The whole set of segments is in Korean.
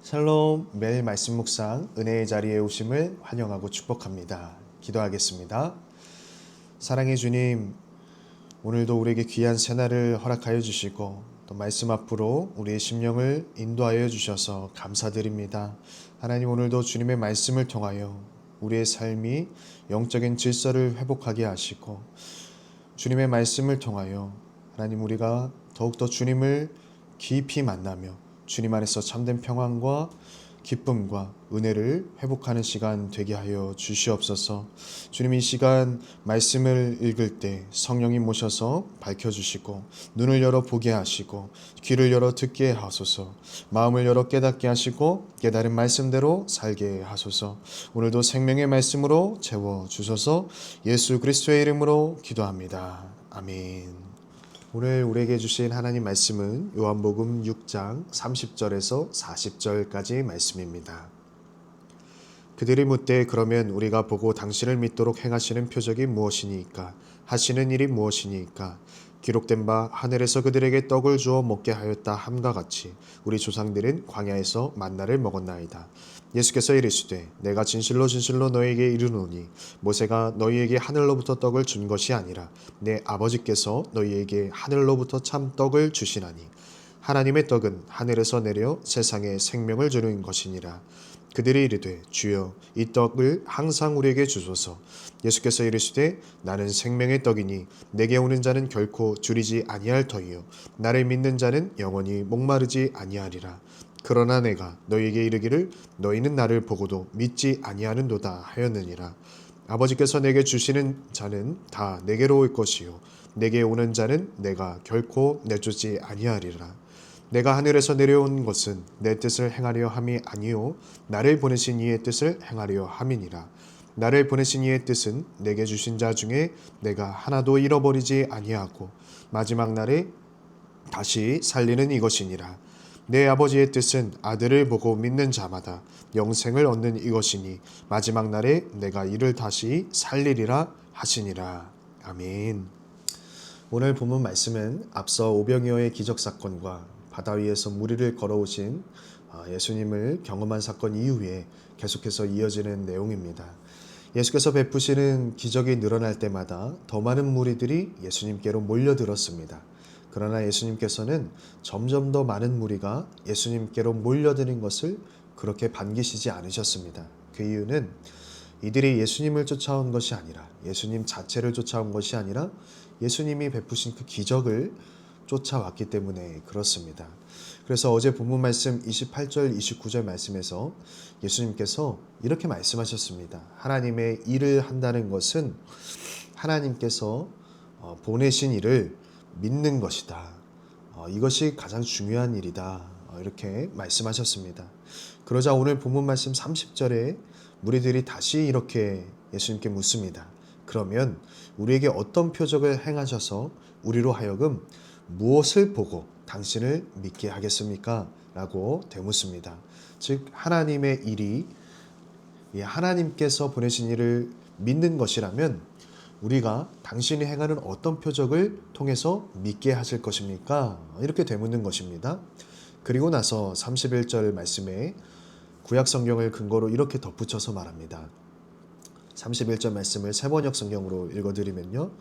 샬롬, 매일 말씀 묵상 은혜의 자리에 오심을 환영하고 축복합니다. 기도하겠습니다. 사랑의 주님, 오늘도 우리에게 귀한 새날을 허락하여 주시고 또 말씀 앞으로 우리의 심령을 인도하여 주셔서 감사드립니다. 하나님, 오늘도 주님의 말씀을 통하여 우리의 삶이 영적인 질서를 회복하게 하시고 주님의 말씀을 통하여 하나님, 우리가 더욱더 주님을 깊이 만나며 주님 안에서 참된 평안과 기쁨과 은혜를 회복하는 시간 되게 하여 주시옵소서. 주님, 이 시간 말씀을 읽을 때 성령이 모셔서 밝혀주시고 눈을 열어 보게 하시고 귀를 열어 듣게 하소서. 마음을 열어 깨닫게 하시고 깨달은 말씀대로 살게 하소서. 오늘도 생명의 말씀으로 채워주소서. 예수 그리스도의 이름으로 기도합니다. 아멘. 오늘 우리에게 주신 하나님 말씀은 요한복음 6장 30절에서 40절까지 말씀입니다. 그들이 묻되 그러면 우리가 보고 당신을 믿도록 행하시는 표적이 무엇이니까? 하시는 일이 무엇이니까? 기록된 바 하늘에서 그들에게 떡을 주어 먹게 하였다 함과 같이 우리 조상들은 광야에서 만나를 먹었나이다. 예수께서 이르시되 내가 진실로 진실로 너희에게 이르노니 모세가 너희에게 하늘로부터 떡을 준 것이 아니라 내 아버지께서 너희에게 하늘로부터 참 떡을 주시나니 하나님의 떡은 하늘에서 내려 세상에 생명을 주는 것이니라. 그들이 이르되 주여 이 떡을 항상 우리에게 주소서. 예수께서 이르시되 나는 생명의 떡이니 내게 오는 자는 결코 줄이지 아니할 터이요 나를 믿는 자는 영원히 목마르지 아니하리라. 그러나 내가 너희에게 이르기를 너희는 나를 보고도 믿지 아니하는도다 하였느니라. 아버지께서 내게 주시는 자는 다 내게로 올 것이요 내게 오는 자는 내가 결코 내쫓지 아니하리라. 내가 하늘에서 내려온 것은 내 뜻을 행하려 함이 아니요 나를 보내신 이의 뜻을 행하려 함이니라. 나를 보내신 이의 뜻은 내게 주신 자 중에 내가 하나도 잃어버리지 아니하고 마지막 날에 다시 살리는 이것이니라. 내 아버지의 뜻은 아들을 보고 믿는 자마다 영생을 얻는 이것이니 마지막 날에 내가 이를 다시 살리리라 하시니라. 아멘. 오늘 본문 말씀은 앞서 오병이어의 기적사건과 바다 위에서 물 위를 걸어오신 예수님을 경험한 사건 이후에 계속해서 이어지는 내용입니다. 예수께서 베푸시는 기적이 늘어날 때마다 더 많은 무리들이 예수님께로 몰려들었습니다. 그러나 예수님께서는 점점 더 많은 무리가 예수님께로 몰려드는 것을 그렇게 반기시지 않으셨습니다. 그 이유는 이들이 예수님을 쫓아온 것이 아니라 예수님 자체를 쫓아온 것이 아니라 예수님이 베푸신 그 기적을 쫓아왔기 때문에 그렇습니다. 그래서 어제 본문 말씀 28절 29절 말씀에서 예수님께서 이렇게 말씀하셨습니다. 하나님의 일을 한다는 것은 하나님께서 보내신 일을 믿는 것이다. 이것이 가장 중요한 일이다. 이렇게 말씀하셨습니다. 그러자 오늘 본문 말씀 30절에 무리들이 다시 이렇게 예수님께 묻습니다. 그러면 우리에게 어떤 표적을 행하셔서 우리로 하여금 무엇을 보고 당신을 믿게 하겠습니까? 라고 되묻습니다. 즉 하나님의 일이 하나님께서 보내신 일을 믿는 것이라면 우리가 당신이 행하는 어떤 표적을 통해서 믿게 하실 것입니까? 이렇게 되묻는 것입니다. 그리고 나서 31절 말씀에 구약 성경을 근거로 이렇게 덧붙여서 말합니다. 31절 말씀을 세번역 성경으로 읽어드리면요.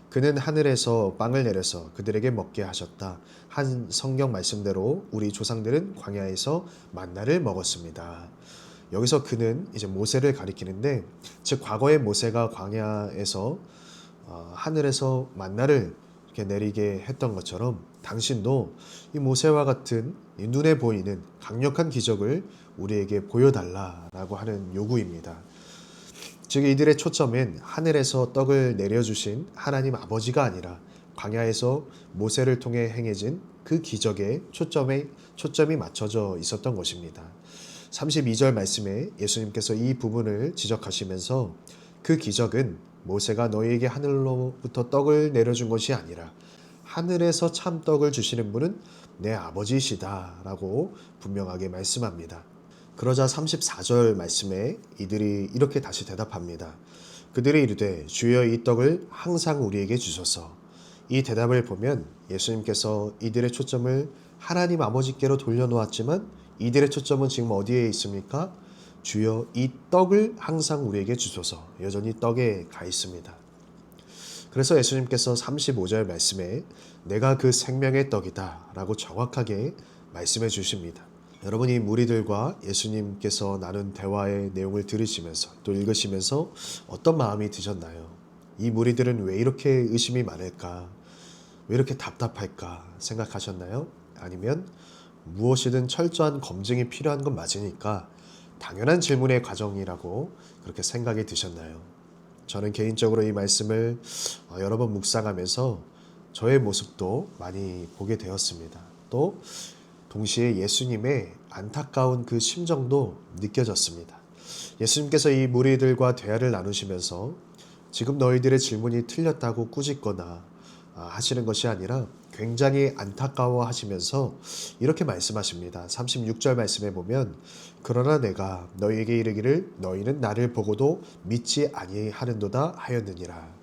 그는 하늘에서 빵을 내려서 그들에게 먹게 하셨다. 한 성경 말씀대로 우리 조상들은 광야에서 만나를 먹었습니다. 여기서 그는 이제 모세를 가리키는데, 즉 과거의 모세가 광야에서 하늘에서 만나를 이렇게 내리게 했던 것처럼 당신도 이 모세와 같은 이 눈에 보이는 강력한 기적을 우리에게 보여달라라고 하는 요구입니다. 즉 이들의 초점은 하늘에서 떡을 내려주신 하나님 아버지가 아니라 광야에서 모세를 통해 행해진 그 기적에 초점이 맞춰져 있었던 것입니다. 32절 말씀에 예수님께서 이 부분을 지적하시면서 그 기적은 모세가 너희에게 하늘로부터 떡을 내려준 것이 아니라 하늘에서 참 떡을 주시는 분은 내 아버지시다 라고 분명하게 말씀합니다. 그러자 34절 말씀에 이들이 이렇게 다시 대답합니다. 그들이 이르되 주여 이 떡을 항상 우리에게 주소서. 이 대답을 보면 예수님께서 이들의 초점을 하나님 아버지께로 돌려놓았지만 이들의 초점은 지금 어디에 있습니까? 주여 이 떡을 항상 우리에게 주소서. 여전히 떡에 가 있습니다. 그래서 예수님께서 35절 말씀에 내가 그 생명의 떡이다 라고 정확하게 말씀해 주십니다. 여러분, 이 무리들과 예수님께서 나눈 대화의 내용을 들으시면서 또 읽으시면서 어떤 마음이 드셨나요? 이 무리들은 왜 이렇게 의심이 많을까? 왜 이렇게 답답할까 생각하셨나요? 아니면 무엇이든 철저한 검증이 필요한 건 맞으니까 당연한 질문의 과정이라고 그렇게 생각이 드셨나요? 저는 개인적으로 이 말씀을 여러 번 묵상하면서 저의 모습도 많이 보게 되었습니다. 또 동시에 예수님의 안타까운 그 심정도 느껴졌습니다. 예수님께서 이 무리들과 대화를 나누시면서 지금 너희들의 질문이 틀렸다고 꾸짖거나 하시는 것이 아니라 굉장히 안타까워 하시면서 이렇게 말씀하십니다. 36절 말씀에 보면 그러나 내가 너희에게 이르기를 너희는 나를 보고도 믿지 아니하는도다 하였느니라.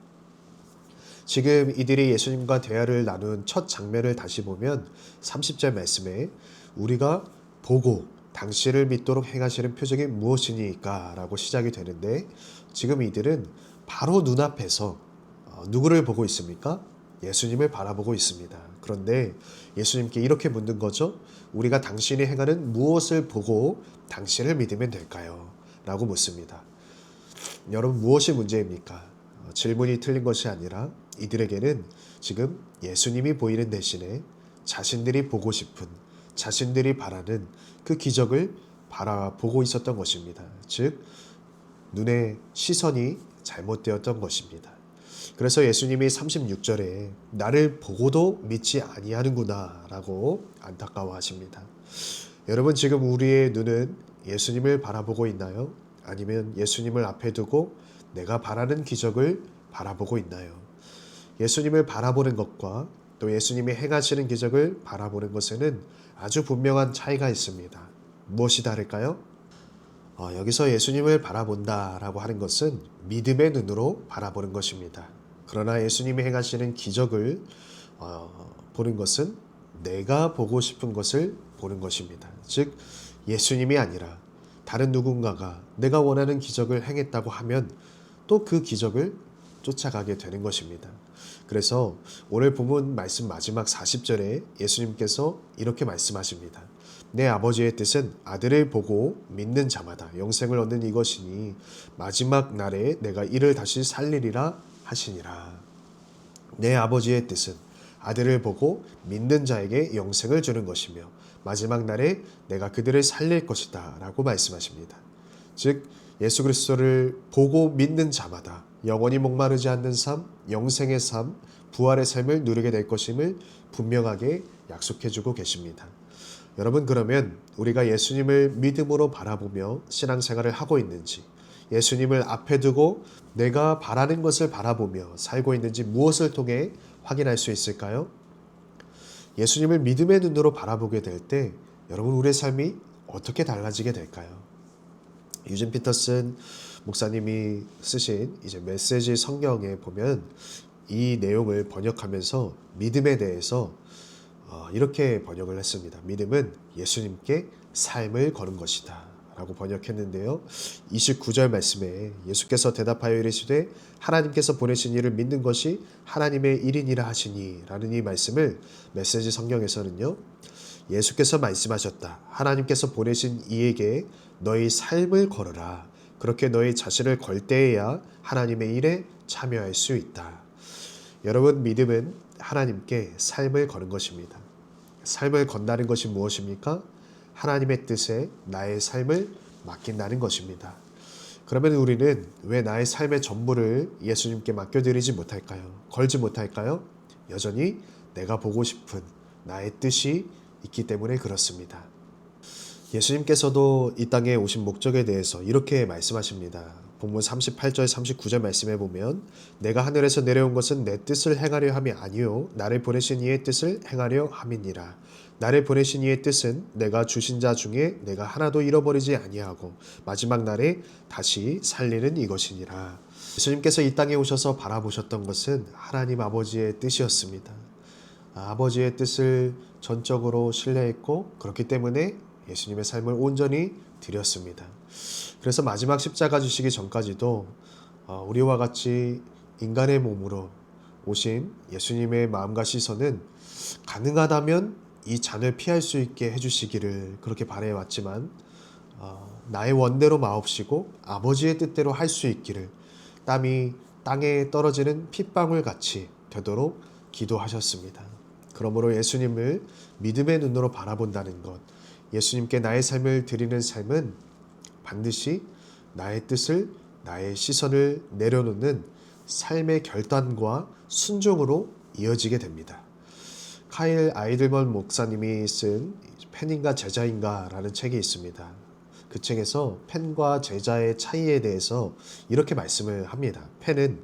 지금 이들이 예수님과 대화를 나눈 첫 장면을 다시 보면 30절 말씀에 우리가 보고 당신을 믿도록 행하시는 표적이 무엇이니까 라고 시작이 되는데 지금 이들은 바로 눈앞에서 누구를 보고 있습니까? 예수님을 바라보고 있습니다. 그런데 예수님께 이렇게 묻는 거죠. 우리가 당신이 행하는 무엇을 보고 당신을 믿으면 될까요? 라고 묻습니다. 여러분, 무엇이 문제입니까? 질문이 틀린 것이 아니라 이들에게는 지금 예수님이 보이는 대신에 자신들이 보고 싶은, 자신들이 바라는 그 기적을 바라보고 있었던 것입니다. 즉, 눈의 시선이 잘못되었던 것입니다. 그래서 예수님이 36절에 나를 보고도 믿지 아니하는구나 라고 안타까워하십니다. 여러분, 지금 우리의 눈은 예수님을 바라보고 있나요? 아니면 예수님을 앞에 두고 내가 바라는 기적을 바라보고 있나요? 예수님을 바라보는 것과 또 예수님이 행하시는 기적을 바라보는 것에는 아주 분명한 차이가 있습니다. 무엇이 다를까요? 여기서 예수님을 바라본다라고 하는 것은 믿음의 눈으로 바라보는 것입니다. 그러나 예수님이 행하시는 기적을 보는 것은 내가 보고 싶은 것을 보는 것입니다. 즉 예수님이 아니라 다른 누군가가 내가 원하는 기적을 행했다고 하면 또 그 기적을 쫓아가게 되는 것입니다. 그래서 오늘 본문 말씀 마지막 40절에 예수님께서 이렇게 말씀하십니다. 내 아버지의 뜻은 아들을 보고 믿는 자마다 영생을 얻는 이것이니 마지막 날에 내가 이를 다시 살리리라 하시니라. 내 아버지의 뜻은 아들을 보고 믿는 자에게 영생을 주는 것이며 마지막 날에 내가 그들을 살릴 것이다 라고 말씀하십니다. 즉 예수 그리스도를 보고 믿는 자마다 영원히 목마르지 않는 삶, 영생의 삶, 부활의 삶을 누리게 될 것임을 분명하게 약속해주고 계십니다. 여러분, 그러면 우리가 예수님을 믿음으로 바라보며 신앙생활을 하고 있는지, 예수님을 앞에 두고 내가 바라는 것을 바라보며 살고 있는지 무엇을 통해 확인할 수 있을까요? 예수님을 믿음의 눈으로 바라보게 될 때 여러분, 우리의 삶이 어떻게 달라지게 될까요? 유진 피터슨 목사님이 쓰신 이제 메시지 성경에 보면 이 내용을 번역하면서 믿음에 대해서 이렇게 번역을 했습니다. 믿음은 예수님께 삶을 거는 것이다 라고 번역했는데요. 29절 말씀에 예수께서 대답하여 이르시되 하나님께서 보내신 이를 믿는 것이 하나님의 일이니라 하시니 라는 이 말씀을 메시지 성경에서는요, 예수께서 말씀하셨다. 하나님께서 보내신 이에게 너희 삶을 걸어라. 그렇게 너희 자신을 걸 때에야 하나님의 일에 참여할 수 있다. 여러분, 믿음은 하나님께 삶을 거는 것입니다. 삶을 건다는 것이 무엇입니까? 하나님의 뜻에 나의 삶을 맡긴다는 것입니다. 그러면 우리는 왜 나의 삶의 전부를 예수님께 맡겨드리지 못할까요? 걸지 못할까요? 여전히 내가 보고 싶은 나의 뜻이 있기 때문에 그렇습니다. 예수님께서도 이 땅에 오신 목적에 대해서 이렇게 말씀하십니다. 본문 38절 39절 말씀해 보면 내가 하늘에서 내려온 것은 내 뜻을 행하려 함이 아니요 나를 보내신 이의 뜻을 행하려 함이니라. 나를 보내신 이의 뜻은 내가 주신 자 중에 내가 하나도 잃어버리지 아니하고 마지막 날에 다시 살리는 이것이니라. 예수님께서 이 땅에 오셔서 바라보셨던 것은 하나님 아버지의 뜻이었습니다. 아버지의 뜻을 전적으로 신뢰했고 그렇기 때문에 예수님의 삶을 온전히 드렸습니다. 그래서 마지막 십자가 지시기 전까지도 우리와 같이 인간의 몸으로 오신 예수님의 마음과 시선은 가능하다면 이 잔을 피할 수 있게 해주시기를 그렇게 바라왔지만 나의 원대로 마옵시고 아버지의 뜻대로 할 수 있기를 땀이 땅에 떨어지는 핏방울 같이 되도록 기도하셨습니다. 그러므로 예수님을 믿음의 눈으로 바라본다는 것, 예수님께 나의 삶을 드리는 삶은 반드시 나의 뜻을, 나의 시선을 내려놓는 삶의 결단과 순종으로 이어지게 됩니다. 카일 아이들먼 목사님이 쓴 팬인가 제자인가 라는 책이 있습니다. 그 책에서 팬과 제자의 차이에 대해서 이렇게 말씀을 합니다. 팬은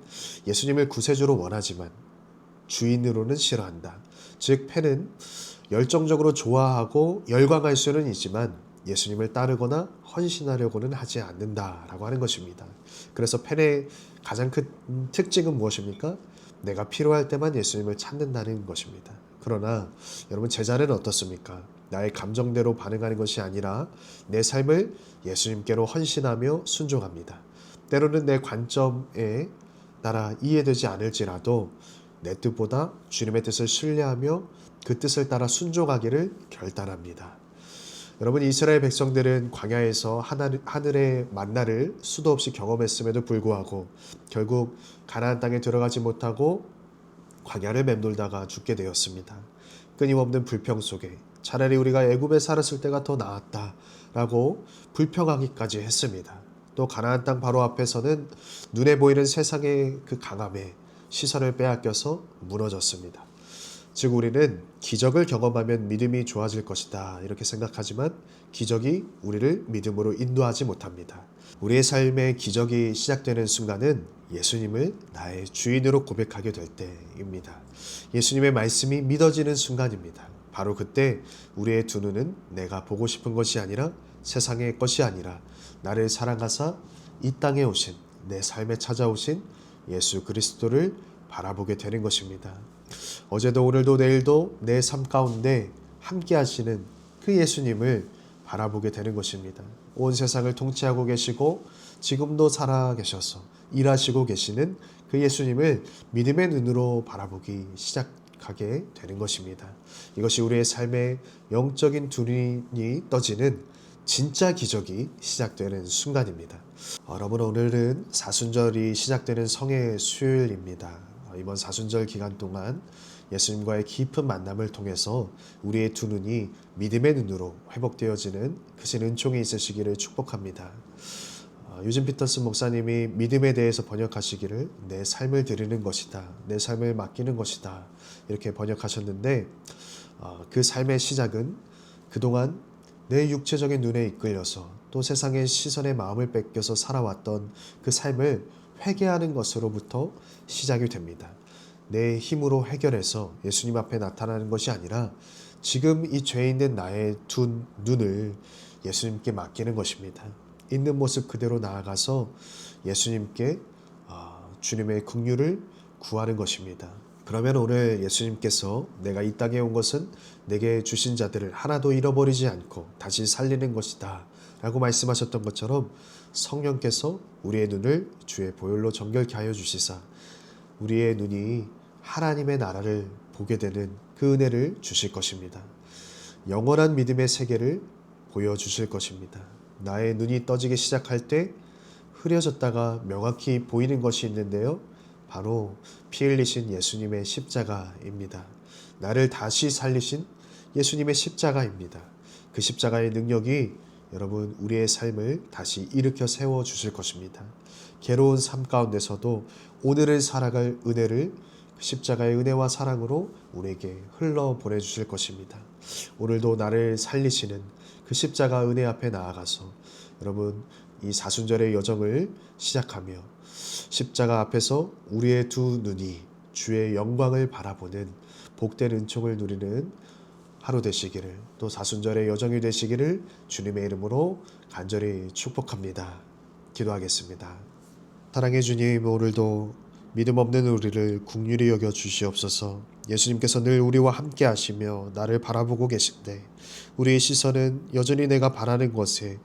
예수님을 구세주로 원하지만 주인으로는 싫어한다. 즉 팬은 열정적으로 좋아하고 열광할 수는 있지만 예수님을 따르거나 헌신하려고는 하지 않는다라고 하는 것입니다. 그래서 팬의 가장 큰 특징은 무엇입니까? 내가 필요할 때만 예수님을 찾는다는 것입니다. 그러나 여러분 제자는 어떻습니까? 나의 감정대로 반응하는 것이 아니라 내 삶을 예수님께로 헌신하며 순종합니다. 때로는 내 관점에 따라 이해되지 않을지라도 내 뜻보다 주님의 뜻을 신뢰하며 그 뜻을 따라 순종하기를 결단합니다. 여러분 이스라엘 백성들은 광야에서 하늘의 만나를 수도 없이 경험했음에도 불구하고 결국 가나안 땅에 들어가지 못하고 광야를 맴돌다가 죽게 되었습니다. 끊임없는 불평 속에 차라리 우리가 애굽에 살았을 때가 더 나았다라고 불평하기까지 했습니다. 또 가나안 땅 바로 앞에서는 눈에 보이는 세상의 그 강함에 시선을 빼앗겨서 무너졌습니다. 즉 우리는 기적을 경험하면 믿음이 좋아질 것이다 이렇게 생각하지만 기적이 우리를 믿음으로 인도하지 못합니다. 우리의 삶의 기적이 시작되는 순간은 예수님을 나의 주인으로 고백하게 될 때입니다. 예수님의 말씀이 믿어지는 순간입니다. 바로 그때 우리의 두 눈은 내가 보고 싶은 것이 아니라 세상의 것이 아니라 나를 사랑하사 이 땅에 오신 내 삶에 찾아오신 예수 그리스도를 바라보게 되는 것입니다. 어제도 오늘도 내일도 내 삶 가운데 함께 하시는 그 예수님을 바라보게 되는 것입니다. 온 세상을 통치하고 계시고 지금도 살아 계셔서 일하시고 계시는 그 예수님을 믿음의 눈으로 바라보기 시작하게 되는 것입니다. 이것이 우리의 삶의 영적인 두 눈이 떠지는 진짜 기적이 시작되는 순간입니다. 여러분 오늘은 사순절이 시작되는 성의 수요일입니다. 이번 사순절 기간 동안 예수님과의 깊은 만남을 통해서 우리의 두 눈이 믿음의 눈으로 회복되어지는 크신 은총이 있으시기를 축복합니다. 유진 피터슨 목사님이 믿음에 대해서 번역하시기를 내 삶을 드리는 것이다. 내 삶을 맡기는 것이다. 이렇게 번역하셨는데 그 삶의 시작은 그동안 내 육체적인 눈에 이끌려서 또 세상의 시선에 마음을 뺏겨서 살아왔던 그 삶을 회개하는 것으로부터 시작이 됩니다. 내 힘으로 해결해서 예수님 앞에 나타나는 것이 아니라 지금 이 죄 있는 나의 두 눈을 예수님께 맡기는 것입니다. 있는 모습 그대로 나아가서 예수님께 주님의 긍휼을 구하는 것입니다. 그러면 오늘 예수님께서 내가 이 땅에 온 것은 내게 주신 자들을 하나도 잃어버리지 않고 다시 살리는 것이다 라고 말씀하셨던 것처럼 성령께서 우리의 눈을 주의 보혈로 정결케 하여 주시사 우리의 눈이 하나님의 나라를 보게 되는 그 은혜를 주실 것입니다. 영원한 믿음의 세계를 보여주실 것입니다. 나의 눈이 떠지기 시작할 때 흐려졌다가 명확히 보이는 것이 있는데요. 바로 피 흘리신 예수님의 십자가입니다. 나를 다시 살리신 예수님의 십자가입니다. 그 십자가의 능력이 여러분 우리의 삶을 다시 일으켜 세워 주실 것입니다. 괴로운 삶 가운데서도 오늘을 살아갈 은혜를 십자가의 은혜와 사랑으로 우리에게 흘러 보내주실 것입니다. 오늘도 나를 살리시는 그 십자가 은혜 앞에 나아가서 여러분 이 사순절의 여정을 시작하며 십자가 앞에서 우리의 두 눈이 주의 영광을 바라보는 복된 은총을 누리는 하루 되시기를 또 사순절의 여정이 되시기를 주님의 이름으로 간절히 축복합니다. 기도하겠습니다. 사랑해 주님 오늘도 믿음 없는 우리를 긍휼히 여겨 주시옵소서. 예수님께서 늘 우리와 함께 하시며 나를 바라보고 계신데 우리의 시선은 여전히 내가 바라는 것에,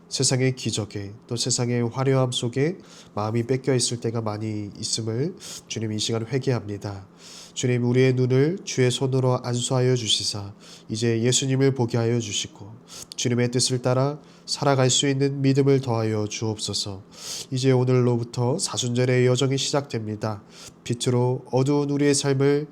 세상의 기적에, 또 세상의 화려함 속에 마음이 뺏겨 있을 때가 많이 있음을 주님 이 시간 회개합니다. 주님, 우리의 눈을 주의 손으로 안수하여 주시사 이제 예수님을 보게 하여 주시고 주님의 뜻을 따라 살아갈 수 있는 믿음을 더하여 주옵소서. 이제 오늘로부터 사순절의 여정이 시작됩니다. 빛으로 어두운 우리의 삶을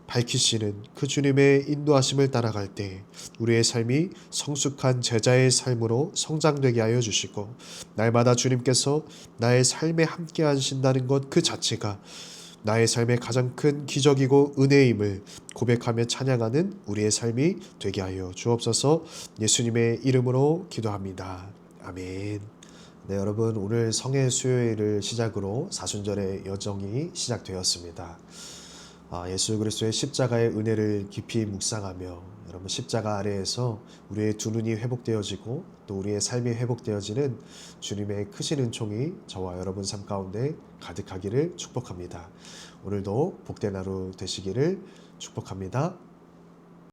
밝히시는 그 주님의 인도하심을 따라갈 때 우리의 삶이 성숙한 제자의 삶으로 성장되게 하여 주시고, 날마다 주님께서 나의 삶에 함께 하신다는 것 그 자체가 나의 삶의 가장 큰 기적이고 은혜임을 고백하며 찬양하는 우리의 삶이 되게 하여 주옵소서. 예수님의 이름으로 기도합니다. 아멘. 네, 여러분, 오늘 성의 수요일을 시작으로 사순절의 여정이 시작되었습니다. 예수 그리스도의 십자가의 은혜를 깊이 묵상하며 여러분, 십자가 아래에서 우리의 두 눈이 회복되어지고 또 우리의 삶이 회복되어지는 주님의 크신 은총이 저와 여러분 삶 가운데 가득하기를 축복합니다. 오늘도 복된 하루 되시기를 축복합니다.